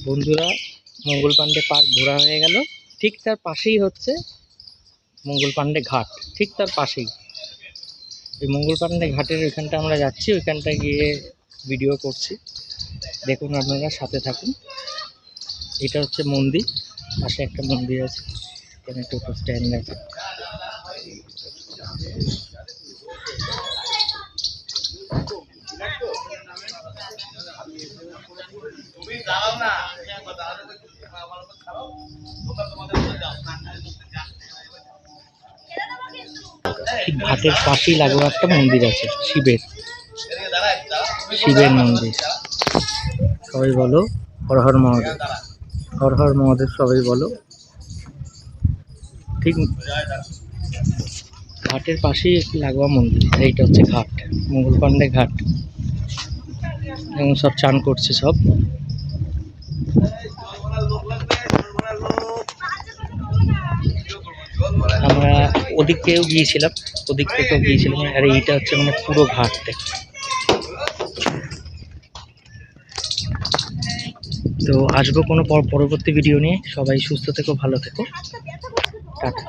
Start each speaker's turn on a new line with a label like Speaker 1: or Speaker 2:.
Speaker 1: বন্ধুরা, মঙ্গল পাণ্ডে পার্ক ঘোরা হয়ে গেল। ঠিক তার পাশেই হচ্ছে মঙ্গল পাণ্ডে ঘাট, ঠিক তার পাশেই। এই মঙ্গল পাণ্ডে ঘাটের ওইখানটা আমরা যাচ্ছি, ওইখানটা গিয়ে ভিডিও করছি। দেখুন, আপনারা সাথে থাকুন। এটা হচ্ছে মন্দির, পাশে একটা মন্দির আছে, এখানে টোটো স্ট্যান্ড আছে। ঘাটের পাশেই লাগোয়া একটা মন্দির আছে, শিবের মন্দির। সবাই বলো হর হর মহাদেব, হর হর মহাদেব, সবাই বলো। ঠিক ঘাটের পাশেই একটি লাগোয়া মন্দির। এইটা হচ্ছে ঘাট, মঙ্গল পাণ্ডে ঘাট। এবং সব চান করছে সব। আমরা ওদিক থেকেও গিয়েছিলাম, আর এইটা হচ্ছে মানে পুরো ঘাটটা। তো আসবো কোনো পরবর্তী ভিডিও নিয়ে। সবাই সুস্থ থেকো, ভালো থেকো, টাটা।